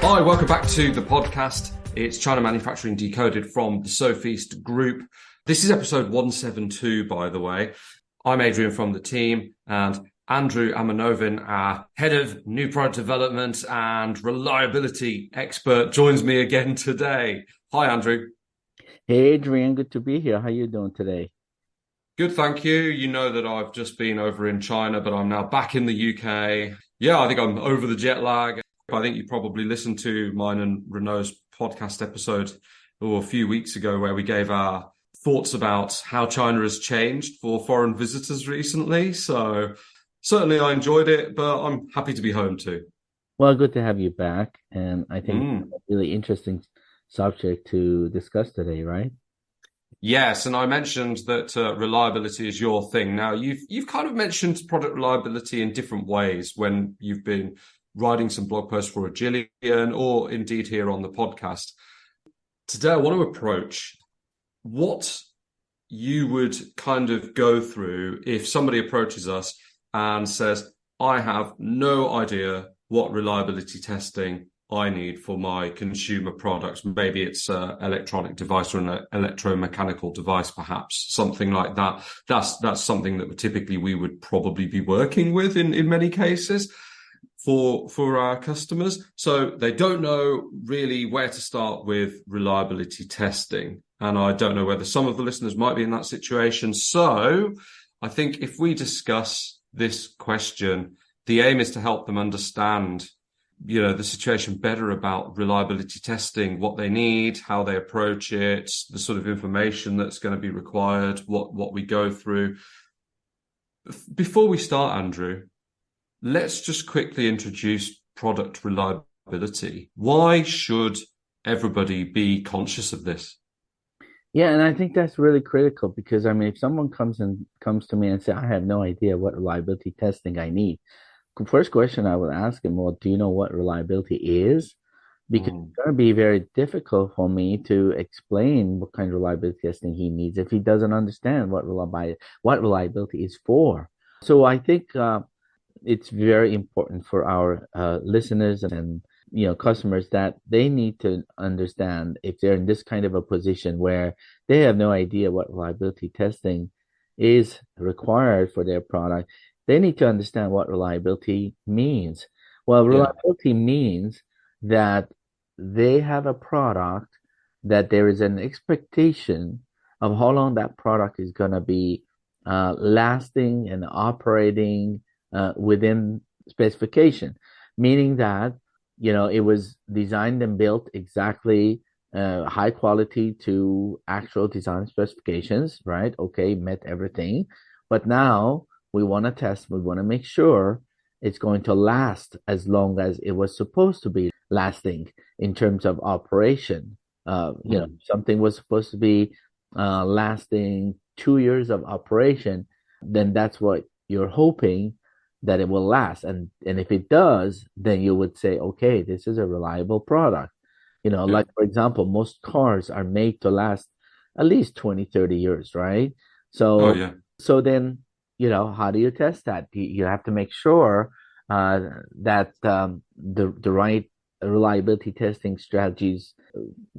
Hi, welcome back to the podcast. It's China Manufacturing Decoded from the Sofeast group. This is episode 172, by the way. I'm Adrian from the team, and Andrew Amirnovin, our head of new product development and reliability expert, joins me again today. Hi, Andrew. Hey Adrian, good to be here. How you doing today? Good, thank you. You know that I've just been over in China, but I'm now back in the UK. Yeah, I think I'm over the jet lag. I think you probably listened to mine and Renault's podcast episode a few weeks ago where we gave our thoughts about how China has changed for foreign visitors recently. So certainly I enjoyed it, but I'm happy to be home too. Well, good to have you back, and I think it's Mm. a really interesting subject to discuss today, right? Yes, and I mentioned that reliability is your thing. Now, you've kind of mentioned product reliability in different ways when you've been writing some blog posts for Agillion or indeed here on the podcast. Today, I want to approach what you would kind of go through if somebody approaches us and says, I have no idea what reliability testing I need for my consumer products. Maybe it's an electronic device or an electromechanical device, perhaps something like that. That's something that typically we would probably be working with in many cases for our customers. So they don't know really where to start with reliability testing. And I don't know whether some of the listeners might be in that situation. So I think if we discuss this question, the aim is to help them understand, the situation better about reliability testing, what they need, how they approach it, the sort of information that's going to be required, what we go through. Before we start, Andrew, let's just quickly introduce product reliability. Why should everybody be conscious of this? Yeah, and I think that's really critical because I mean, if someone comes to me and say, I have no idea what reliability testing I need, first question I would ask him, well, do you know what reliability is? Because Mm, it's going to be very difficult for me to explain what kind of reliability testing he needs if he doesn't understand what reliability is for. So I think it's very important for our listeners and customers that they need to understand if they're in this kind of a position where they have no idea what reliability testing is required for their product. They need to understand what reliability means. Well, yeah. reliability means that they have a product that there is an expectation of how long that product is going to be lasting and operating within specification, meaning that it was designed and built exactly high quality to actual design specifications, right? Okay, met everything, but now we want to test. We want to make sure it's going to last as long as it was supposed to be lasting in terms of operation. Mm, Something was supposed to be lasting 2 years of operation, then that's what you're hoping that it will last. And if it does, then you would say, okay, this is a reliable product. yeah. Like for example, most cars are made to last at least 20, 30 years, right? Oh, So yeah. so then, how do you test that? You have to make sure that the right reliability testing strategies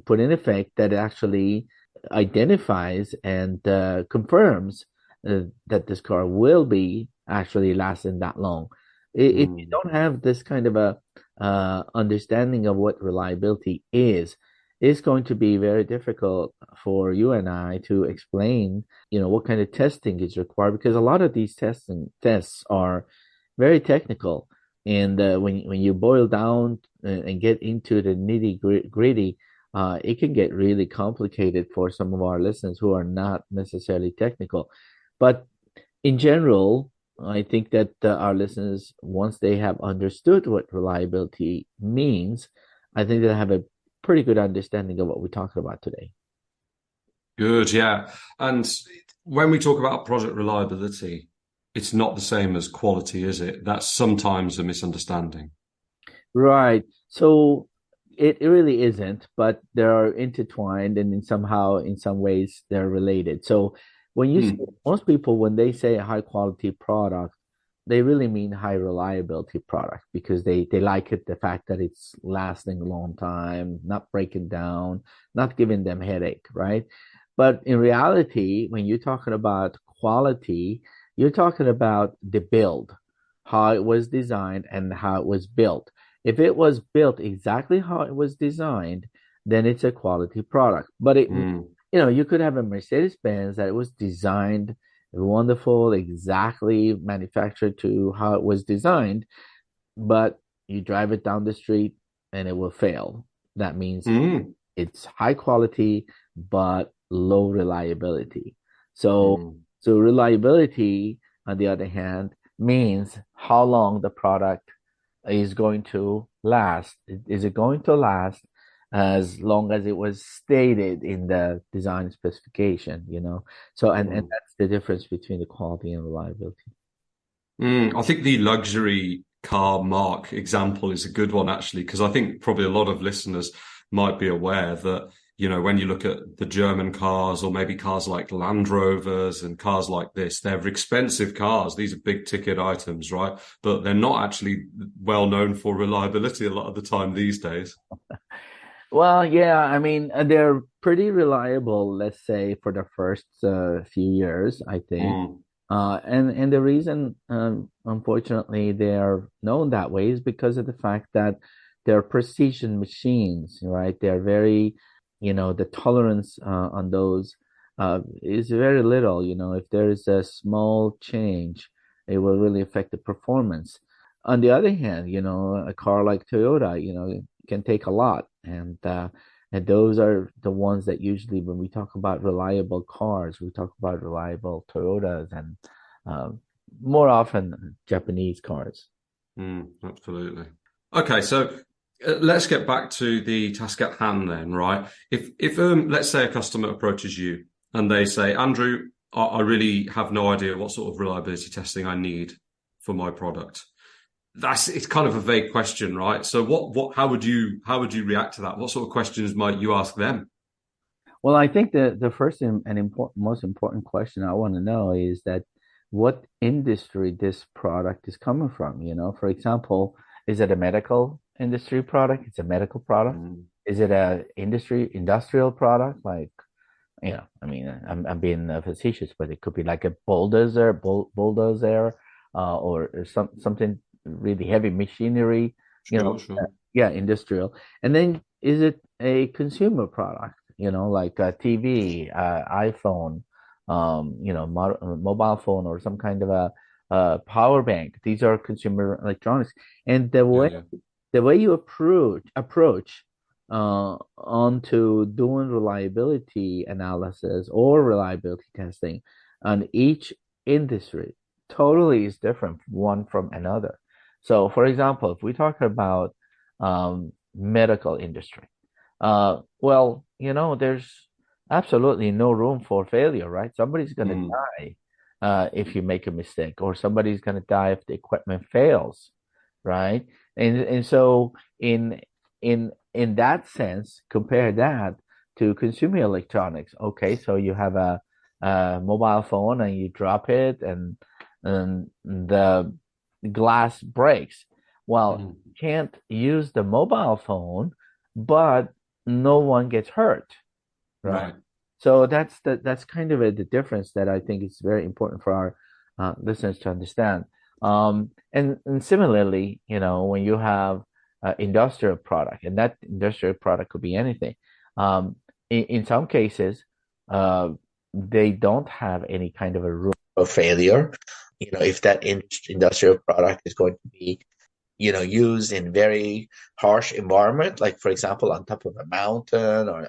put in effect that actually identifies and confirms that this car will be actually lasting that long. If you Mm, don't have this kind of a understanding of what reliability is, it's going to be very difficult for you and I to explain, what kind of testing is required because a lot of these tests are very technical. And when you boil down and get into the nitty gritty, it can get really complicated for some of our listeners who are not necessarily technical. But in general, I think that our listeners, once they have understood what reliability means, I think they have a pretty good understanding of what we're talking about today. good, yeah. And when we talk about product reliability, it's not the same as quality, is it? That's sometimes a misunderstanding. Right. So it really isn't, but they're intertwined and in some ways they're related. So when you say, Mm, most people when they say a high quality product, they really mean high reliability product because they like it, the fact that it's lasting a long time, not breaking down, not giving them headache, right? But in reality, when you're talking about quality, you're talking about the build, how it was designed and how it was built. If it was built exactly how it was designed, then it's a quality product. But Mm. you could have a Mercedes-Benz that was designed wonderful, exactly manufactured to how it was designed, but you drive it down the street and it will fail. That means Mm. it's high quality but low reliability. So Mm. so reliability, on the other hand, means how long the product is going to last. Is it going to last as long as it was stated in the design specification? So and Mm. that's the difference between the quality and reliability. I think the luxury car mark example is a good one, actually, because I think probably a lot of listeners might be aware that, when you look at the German cars or maybe cars like Land Rovers and cars like this, they're expensive cars. These are big ticket items, right? But they're not actually well known for reliability a lot of the time these days. Well, yeah, I mean, they're pretty reliable, let's say, for the first few years, I think. Mm. And the reason, unfortunately, they are known that way is because of the fact that they're precision machines, right? They're very, the tolerance on those is very little. If there is a small change, it will really affect the performance. On the other hand, a car like Toyota, can take a lot, and those are the ones that usually, when we talk about reliable cars, we talk about reliable Toyotas and um, more often Japanese cars. Absolutely. Okay, so let's get back to the task at hand then, right? If let's say a customer approaches you and they say, Andrew, I really have no idea what sort of reliability testing I need for my product. It's kind of a vague question, right? So how would you react to that? What sort of questions might you ask them? Well, I think the first and most important question I want to know is that what industry this product is coming from. For example, is it a medical industry product? It's a medical product. Mm, Is it a industrial product? Like, I mean, I'm being facetious, but it could be like a bulldozer, or something really heavy machinery. sure, sure. Yeah, industrial. And then is it a consumer product? Like a TV, iPhone, mobile phone, or some kind of a power bank. These are consumer electronics, and the Yeah, way yeah. the way you approach onto doing reliability analysis or reliability testing on each industry totally is different one from another. So, for example, if we talk about medical industry, well, there's absolutely no room for failure, right? Somebody's going to Mm, die if you make a mistake, or somebody's going to die if the equipment fails, right? And so in that sense, compare that to consumer electronics. Okay, so you have a mobile phone and you drop it, and the glass breaks. Well, mm. you can't use the mobile phone, but no one gets hurt, right? Right. So that's kind of the difference that I think is very important for our listeners to understand. And similarly, when you have industrial product, and that industrial product could be anything. In some cases, uh, they don't have any kind of a room of failure. If that industrial product is going to be used in very harsh environment, like for example, on top of a mountain, or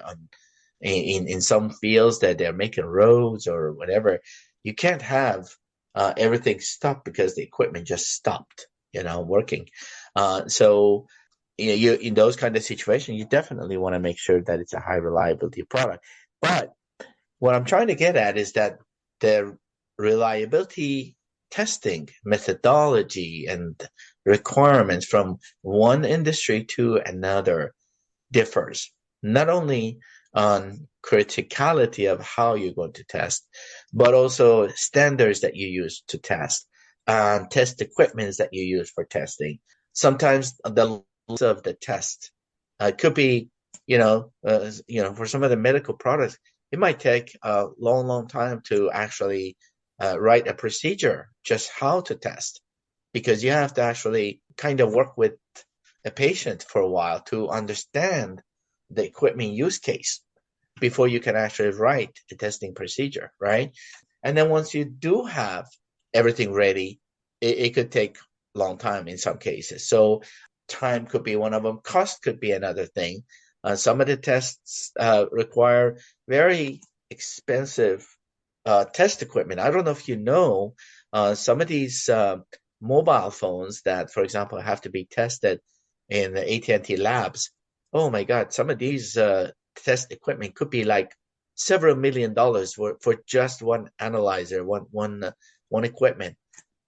in some fields that they're making roads or whatever, you can't have everything stopped because the equipment just stopped, working. So you in those kind of situations, you definitely want to make sure that it's a high reliability product. But what I'm trying to get at is that the reliability testing methodology and requirements from one industry to another differs, not only on criticality of how you're going to test, but also standards that you use to test. test equipment that you use for testing. Sometimes the length of the test could be, for some of the medical products, it might take a long, long time to actually write a procedure just how to test, because you have to actually kind of work with a patient for a while to understand the equipment use case before you can actually write a testing procedure, right? And then once you do have everything ready, it could take a long time in some cases. So time could be one of them. Cost could be another thing. Some of the tests require very expensive test equipment. I don't know if you know, some of these mobile phones that, for example, have to be tested in the AT&T labs. Oh my God, some of these test equipment could be like several $1 million for just one analyzer, one equipment.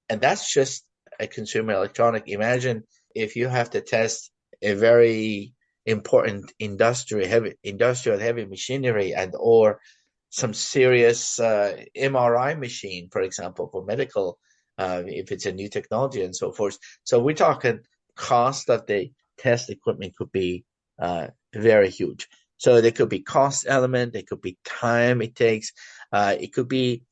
And that's just a consumer electronic. Imagine if you have to test a very important industrial heavy machinery and or some serious MRI machine, for example, for medical, if it's a new technology and so forth. So we're talking cost of the test equipment could be very huge. So there could be cost element, there could be time it takes, it could be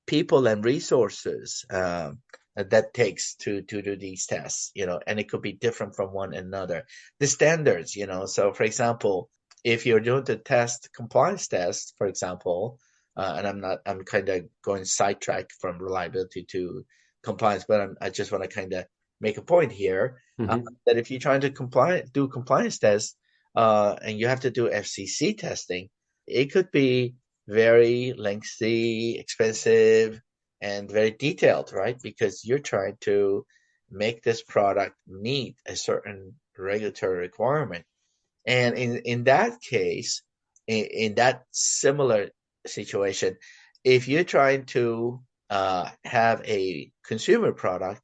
people and resources that takes to do these tests, and it could be different from one another. The standards, so for example, if you're doing the compliance test, for example, and I'm kind of going sidetrack from reliability to compliance, but I just want to kind of make a point here that if you're trying to do compliance tests, and you have to do FCC testing, it could be very lengthy, expensive, and very detailed, right? Because you're trying to make this product meet a certain regulatory requirement. And in that case, in that similar situation, if you're trying to have a consumer product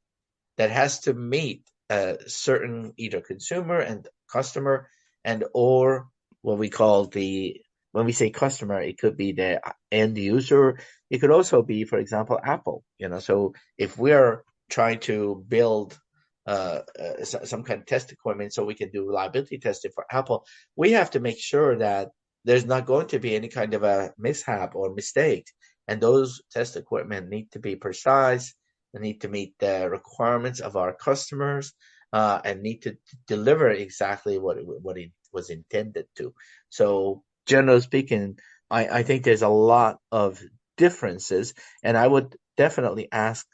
that has to meet a certain either consumer and customer and or what we call when we say customer, it could be the end user. It could also be, for example, Apple. So if we're trying to build some kind of test equipment so we can do reliability testing for Apple, we have to make sure that there's not going to be any kind of a mishap or mistake. And those test equipment need to be precise. They need to meet the requirements of our customers and need to deliver exactly what it was intended to. So generally speaking, I think there's a lot of differences, and I would definitely ask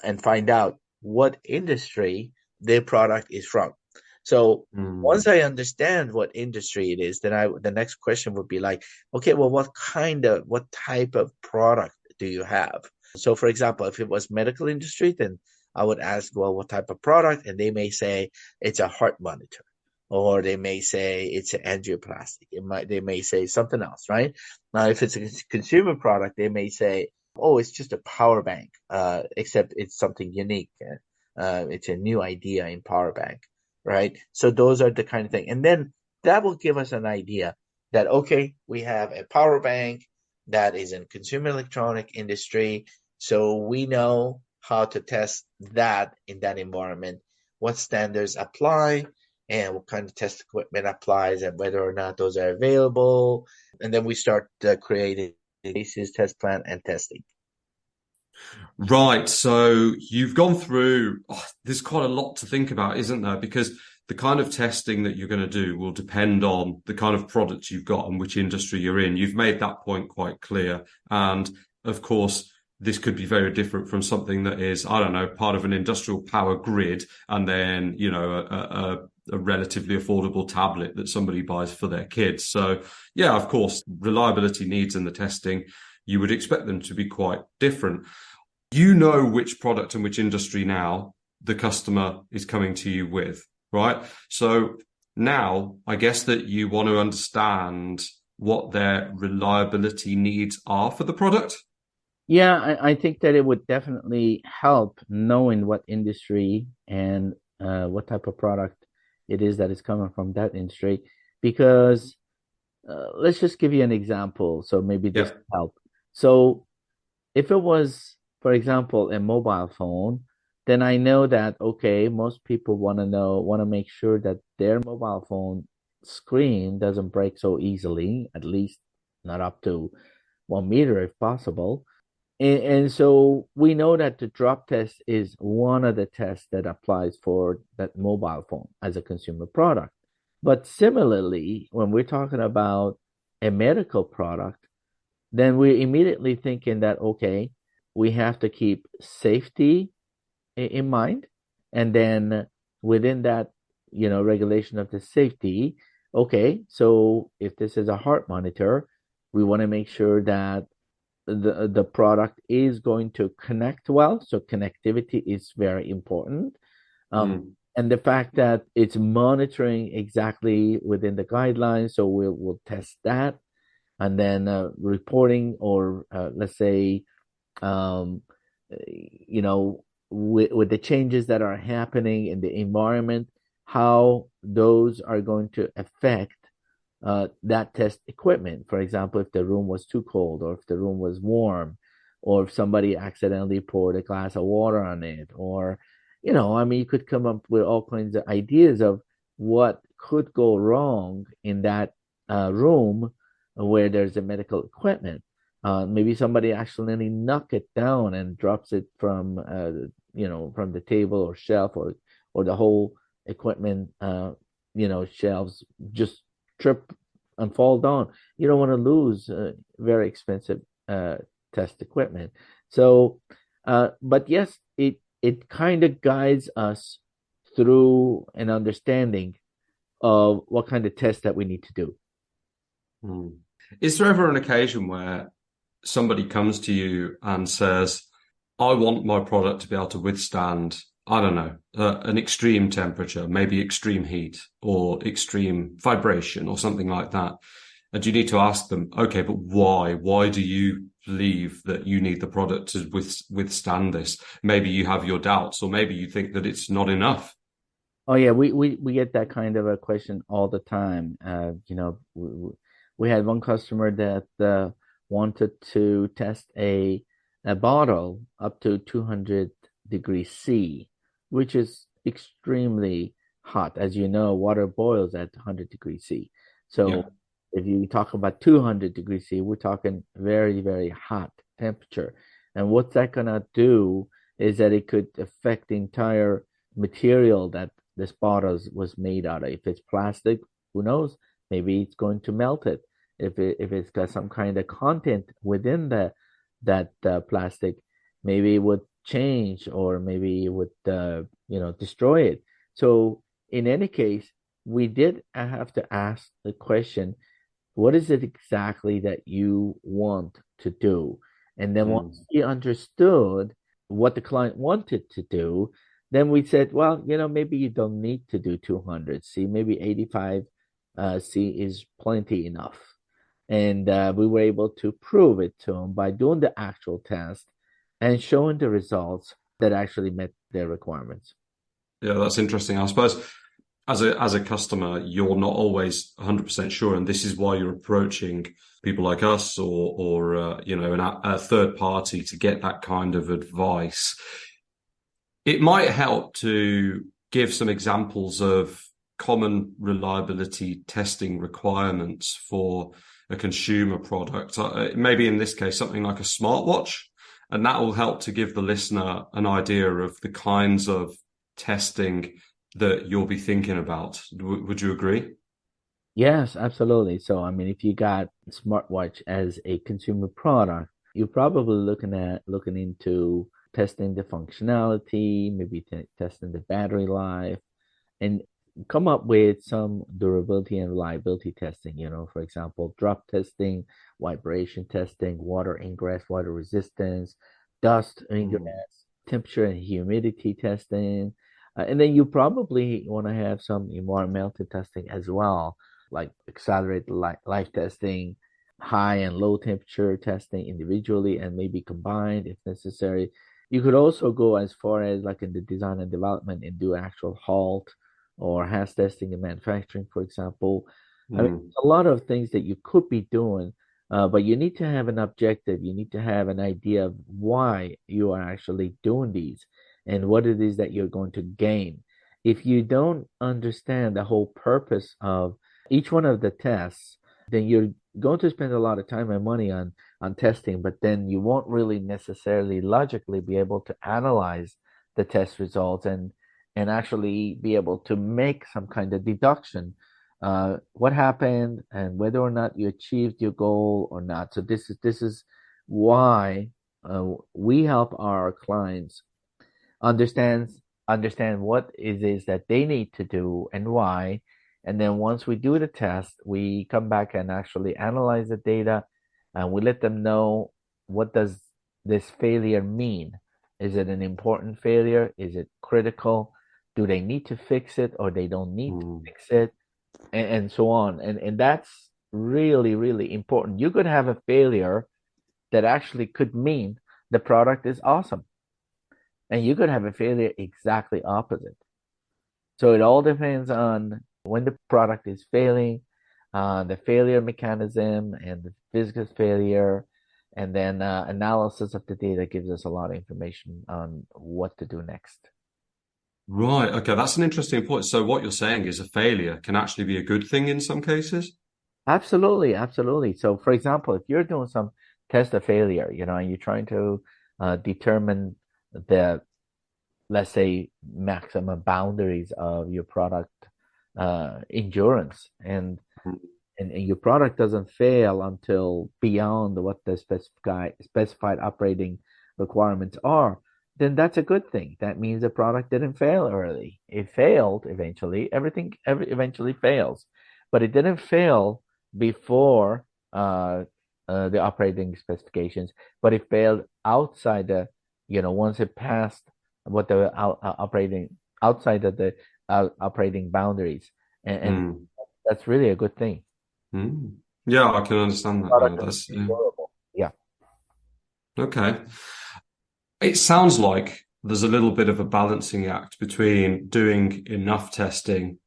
and find out what industry their product is from. So once I understand what industry it is, then the next question would be like, okay, well, what type of product do you have? So for example, if it was medical industry, then I would ask, well, what type of product? And they may say it's a heart monitor, or they may say it's an angioplastic. They may say something else, right? Now, if it's a consumer product, they may say, oh, it's just a power bank, except it's something unique. It's a new idea in power bank, right? So those are the kind of thing. And then that will give us an idea that, okay, we have a power bank that is in consumer electronic industry. So we know how to test that in that environment, what standards apply, and what kind of test equipment applies, and whether or not those are available. And then we start creating cases, test plan, and testing. Right. So you've gone through, there's quite a lot to think about, isn't there? Because the kind of testing that you're going to do will depend on the kind of products you've got and which industry you're in. You've made that point quite clear. And of course, this could be very different from something that is, I don't know, part of an industrial power grid, and then, a relatively affordable tablet that somebody buys for their kids. So yeah, of course, reliability needs and the testing, you would expect them to be quite different. You know which product and which industry now the customer is coming to you with, right? So now I guess that you want to understand what their reliability needs are for the product. Yeah, I think that it would definitely help knowing what industry and what type of product it is that is coming from that industry. Because let's just give you an example. So maybe this will help. So if it was, for example, a mobile phone, then I know that, okay, most people want to make sure that their mobile phone screen doesn't break so easily, at least not up to 1 meter if possible. And so we know that the drop test is one of the tests that applies for that mobile phone as a consumer product. But similarly, when we're talking about a medical product, then we're immediately thinking that, okay, we have to keep safety in mind. And then within that, regulation of the safety, okay, so if this is a heart monitor, we want to make sure that the product is going to connect well. So connectivity is very important. And the fact that it's monitoring exactly within the guidelines, so we'll test that, and then reporting, or let's say, um, with the changes that are happening in the environment, how those are going to affect that test equipment. For example, if the room was too cold, or if the room was warm, or if somebody accidentally poured a glass of water on it, or, I mean, you could come up with all kinds of ideas of what could go wrong in that room where there's a medical equipment. Maybe somebody accidentally knock it down and drops it from the table or shelf, or the whole equipment, shelves just trip and fall down. You don't want to lose very expensive test equipment. So, but yes, it kind of guides us through an understanding of what kind of test that we need to do. Is there ever an occasion where somebody comes to you and says, I want my product to be able to withstand, I don't know, an extreme temperature, maybe extreme heat or extreme vibration or something like that? And you need to ask them, okay, but why? Why do you believe that you need the product to withstand this? Maybe you have your doubts, or maybe you think that it's not enough. Oh yeah, we get that kind of a question all the time. We had one customer that wanted to test a bottle up to 200 degrees C, which is extremely hot. As you know, water boils at 100 degrees C. So Yeah. if you talk about 200 degrees C, we're talking very, very hot temperature. And what's that gonna do is that it could affect the entire material that this bottle was made out of. If it's plastic, who knows? Maybe it's going to melt it. If it's got some kind of content within that plastic, maybe it would change, or maybe it would destroy it. So in any case, we did have to ask the question, what is it exactly that you want to do? And then once we understood what the client wanted to do, then we said, well, maybe you don't need to do 200 C, maybe 85 C is plenty enough. And we were able to prove it to them by doing the actual test and showing the results that actually met their requirements. Yeah, that's interesting. I suppose as a customer, you're not always 100% sure, and this is why you're approaching people like us, or a third party to get that kind of advice. It might help to give some examples of common reliability testing requirements for a consumer product. Maybe in this case, something like a smartwatch, and that will help to give the listener an idea of the kinds of testing that you'll be thinking about. Would you agree? Yes, absolutely. So, I mean, if you got smartwatch as a consumer product, you're probably looking into testing the functionality, maybe testing the battery life, and come up with some durability and reliability testing. For example, drop testing, vibration testing, water ingress, water resistance, dust ingress, temperature and humidity testing. And then you probably want to have some environmental testing as well, like accelerated life testing, high and low temperature testing individually and maybe combined if necessary. You could also go as far as like in the design and development and do actual halt or has testing and manufacturing, for example. I mean, a lot of things that you could be doing, but you need to have an objective. You need to have an idea of why you are actually doing these. and what it is that you're going to gain. If you don't understand the whole purpose of each one of the tests, then you're going to spend a lot of time and money on testing, but then you won't really necessarily logically be able to analyze the test results and actually be able to make some kind of deduction, what happened and whether or not you achieved your goal or not. So this is why we help our clients understand understand what it is that they need to do and why. And then once we do the test, we come back and actually analyze the data, and we let them know, what does this failure mean? Is it an important failure? Is it critical? Do they need to fix it or they don't need to fix it? And so on. And that's really, really important. You could have a failure that actually could mean the product is awesome. And you could have a failure exactly opposite. So it all depends on when the product is failing, the failure mechanism and the physical failure, and then analysis of the data gives us a lot of information on what to do next. Right. Okay. That's an interesting point. So what you're saying is a failure can actually be a good thing in some cases? Absolutely, absolutely. So, for example, if you're doing some test of failure, and you're trying to determine the, let's say, maximum boundaries of your product endurance, and your product doesn't fail until beyond what the specified operating requirements are, then that's a good thing. That means the product didn't fail early. It failed eventually. Everything eventually fails, but it didn't fail before the operating specifications, but it failed outside once it passed what the operating outside of the operating boundaries, and that's really a good thing. Yeah, I can understand that now. That's Yeah. Okay. It sounds like there's a little bit of a balancing act between doing enough testing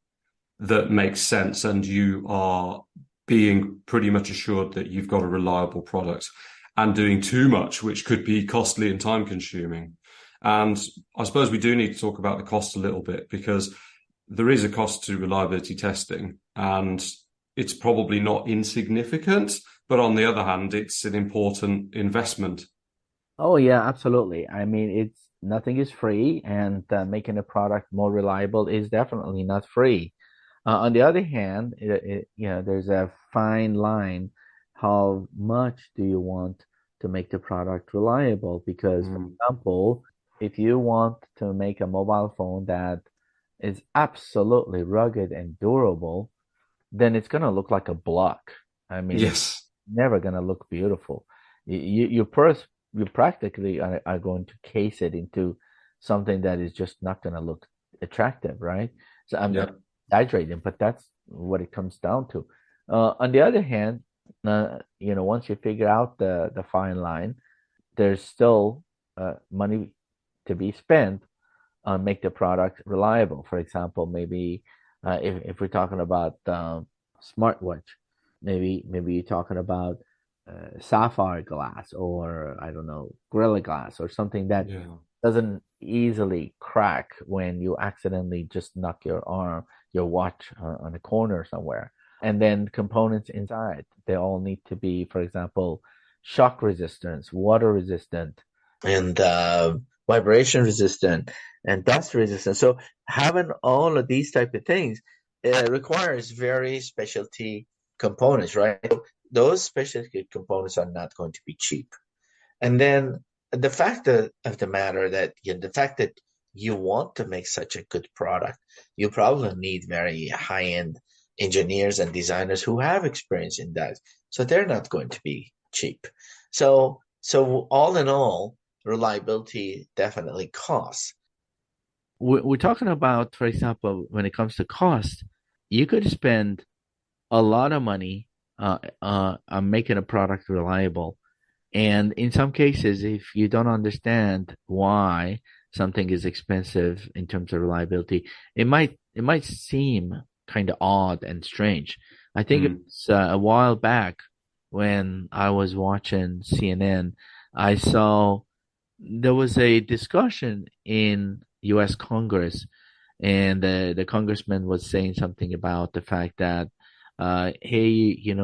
that makes sense and you are being pretty much assured that you've got a reliable product, and doing too much, which could be costly and time consuming. And I suppose we do need to talk about the cost a little bit, because there is a cost to reliability testing, and it's probably not insignificant, but on the other hand, it's an important investment. Oh yeah, absolutely. I mean, it's nothing is free, and making a product more reliable is definitely not free. On the other hand, there's a fine line. How much do you want to make the product reliable? Because, for example, if you want to make a mobile phone that is absolutely rugged and durable, then it's going to look like a block. I mean, it's Yes. never going to look beautiful. You practically are going to case it into something that is just not going to look attractive, right? So I'm Yeah. exaggerating, but that's what it comes down to. On the other hand, once you figure out the fine line, there's still money to be spent make the product reliable. For example, maybe if we're talking about smartwatch, maybe you're talking about sapphire glass, or I don't know, Gorilla Glass, or something that doesn't easily crack when you accidentally just knock your watch on a corner somewhere. And then components inside, they all need to be, for example, shock resistance, water resistant, and vibration resistant and dust resistant. So having all of these type of things requires very specialty components, right? Those specialty components are not going to be cheap. And then the fact of the matter that the fact that you want to make such a good product, you probably need very high-end engineers and designers who have experience in that. So they're not going to be cheap. So all in all, reliability definitely costs. We're talking about, for example, when it comes to cost, you could spend a lot of money on making a product reliable. And in some cases, if you don't understand why something is expensive in terms of reliability, it might seem kind of odd and strange. I think it was a while back when I was watching CNN, I saw there was a discussion in U.S. Congress, and the congressman was saying something about the fact that, hey,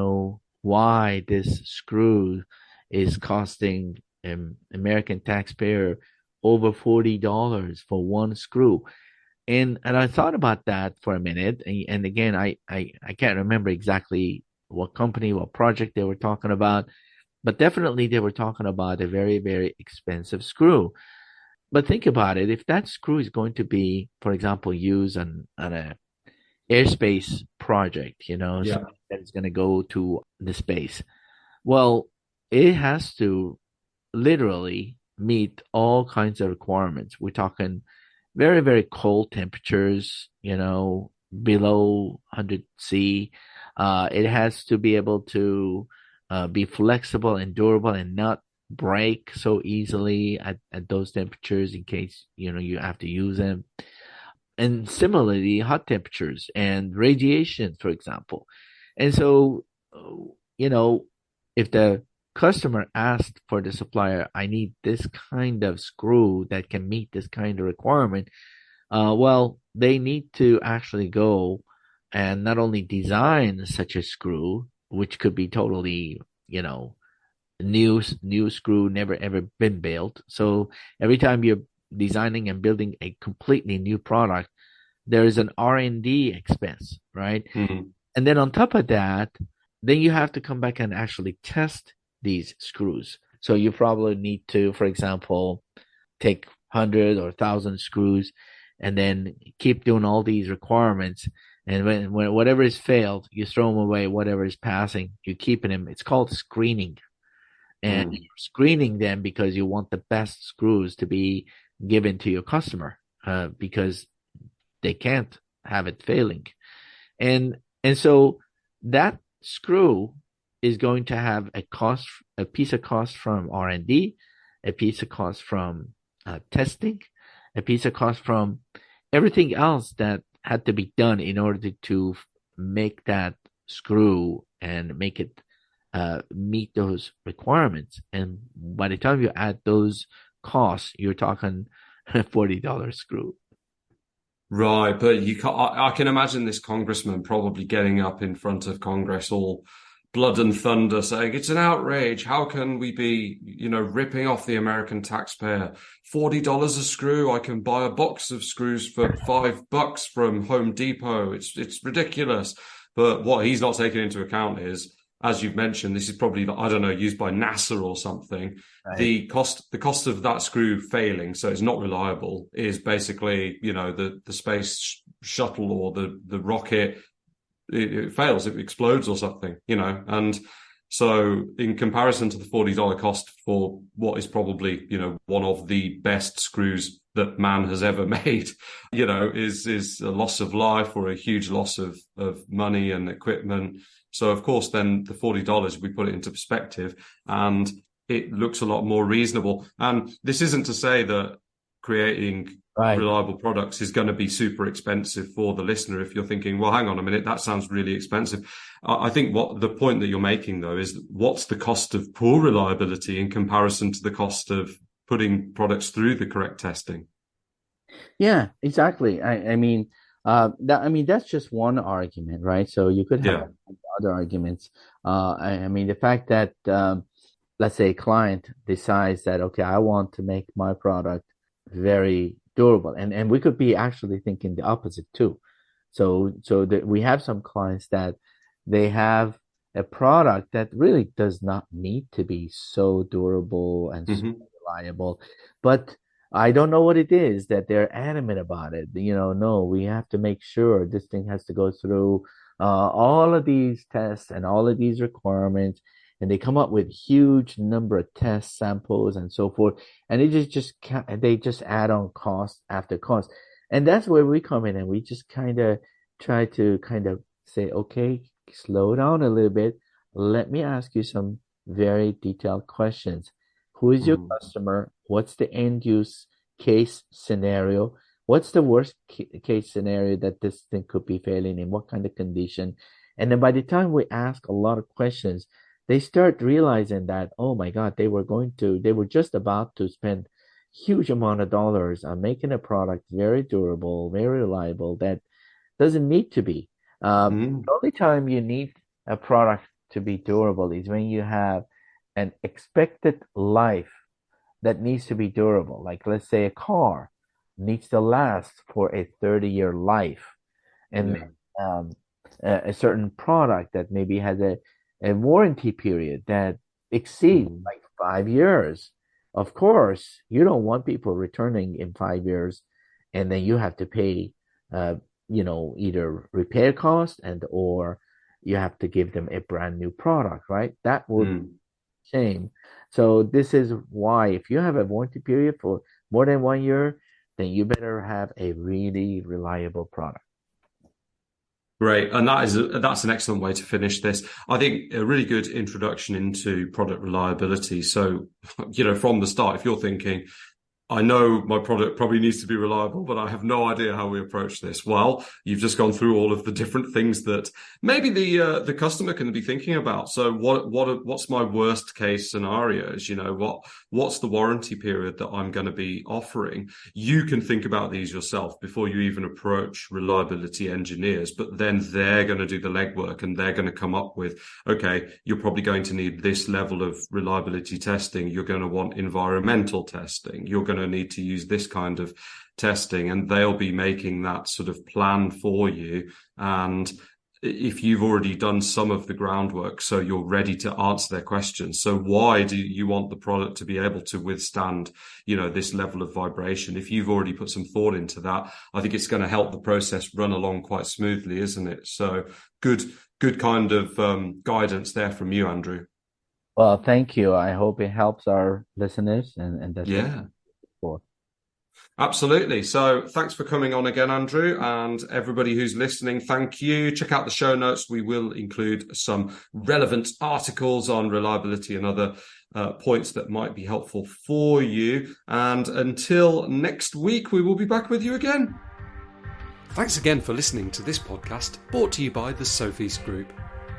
why this screw is costing American taxpayer over $40 for one screw. And I thought about that for a minute, and again, I can't remember exactly what company, what project they were talking about, but definitely they were talking about a very, very expensive screw. But think about it. If that screw is going to be, for example, used on a airspace project, Yeah. something that is going to go to the space, well, it has to literally meet all kinds of requirements. We're talking very, very cold temperatures, below 100 C. It has to be able to be flexible and durable and not break so easily at those temperatures in case, you have to use them. And similarly, hot temperatures and radiation, for example. And so, you know, if the customer asked for the supplier, I need this kind of screw that can meet this kind of requirement, well, they need to actually go and not only design such a screw, which could be totally, new screw never ever been built. So every time you're designing and building a completely new product, there is an R&D expense, right? Mm. And then on top of that, then you have to come back and actually test these screws. So you probably need to, for example, take 100 or 1,000 screws and then keep doing all these requirements. And when whatever is failed, you throw them away. Whatever is passing, you're keeping them. It's called screening. And Mm. you're screening them because you want the best screws to be given to your customer, because they can't have it failing. And so that screw is going to have a piece of cost from R&D, a piece of cost from testing, a piece of cost from everything else that had to be done in order to make that screw and make it meet those requirements. And by the time you add those costs, you're talking $40 screw. Right, but you can't, I can imagine this congressman probably getting up in front of Congress all blood and thunder saying it's an outrage. How can we be, ripping off the American taxpayer? $40 a screw. I can buy a box of screws for $5 from Home Depot. It's ridiculous. But what he's not taking into account is, as you've mentioned, this is probably, I don't know, used by NASA or something. Right. The cost of that screw failing, so it's not reliable, is basically, the space shuttle or the rocket, it fails, it explodes or something, and so in comparison to the $40 cost for what is probably, one of the best screws that man has ever made, is a loss of life or a huge loss of money and equipment. So of course, then the $40, we put it into perspective and it looks a lot more reasonable. And this isn't to say that creating Right. reliable products is going to be super expensive for the listener. If you're thinking, well, hang on a minute, that sounds really expensive. I think what the point that you're making, though, is what's the cost of poor reliability in comparison to the cost of putting products through the correct testing? Yeah, exactly. I mean that's just one argument, right? So you could have Yeah. other arguments. I mean the fact that let's say a client decides that okay, I want to make my product very durable, and we could be actually thinking the opposite too. So that we have some clients that they have a product that really does not need to be so durable and so Hmm. reliable, but I don't know what it is that they're adamant about it. No, we have to make sure this thing has to go through all of these tests and all of these requirements, and they come up with huge number of test samples and so forth, and they just add on cost after cost, and that's where we come in, and we just kind of try to kind of say, okay, slow down a little bit. Let me ask you some very detailed questions. Who is your Mm. customer? What's the end use case scenario? What's the worst case scenario that this thing could be failing in? What kind of condition? And then by the time we ask a lot of questions, they start realizing that, oh my God, they were just about to spend huge amount of dollars on making a product very durable, very reliable that doesn't need to be. The only time you need a product to be durable is when you have an expected life that needs to be durable. Like let's say a car needs to last for a 30-year life, and a certain product that maybe has a warranty period that exceeds like 5 years. Of course, you don't want people returning in 5 years, and then you have to pay, either repair cost and or you have to give them a brand new product, right? That would shame. So this is why if you have a warranty period for more than 1 year, then you better have a really reliable product. Great. And that's an excellent way to finish this. I think a really good introduction into product reliability. So, from the start, if you're thinking, I know my product probably needs to be reliable, but I have no idea how we approach this. Well, you've just gone through all of the different things that maybe the customer can be thinking about. So what's my worst case scenarios? What's the warranty period that I'm going to be offering? You can think about these yourself before you even approach reliability engineers, but then they're going to do the legwork and they're going to come up with, okay, you're probably going to need this level of reliability testing. You're going to want environmental testing. You're going to need to use this kind of testing, and they'll be making that sort of plan for you. And if you've already done some of the groundwork, so you're ready to answer their questions. So why do you want the product to be able to withstand, this level of vibration? If you've already put some thought into that, I think it's going to help the process run along quite smoothly, isn't it? So good kind of guidance there from you, Andrew. Well, thank you. I hope it helps our listeners, and that's for. Absolutely. So thanks for coming on again, Andrew, and everybody who's listening, thank you. Check out the show notes. We will include some relevant articles on reliability and other points that might be helpful for you. And until next week, we will be back with you again. Thanks again for listening to this podcast brought to you by the Sofeast Group.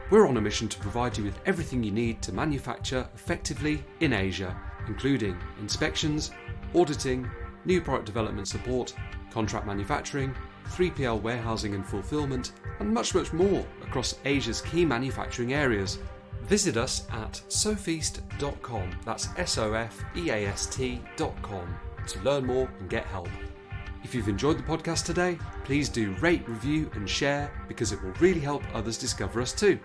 We're on a mission to provide you with everything you need to manufacture effectively in Asia, including inspections, auditing, new product development support, contract manufacturing, 3PL warehousing and fulfillment, and much, much more across Asia's key manufacturing areas. Visit us at sofeast.com, that's SOFEAST.com, to learn more and get help. If you've enjoyed the podcast today, please do rate, review and share, because it will really help others discover us too.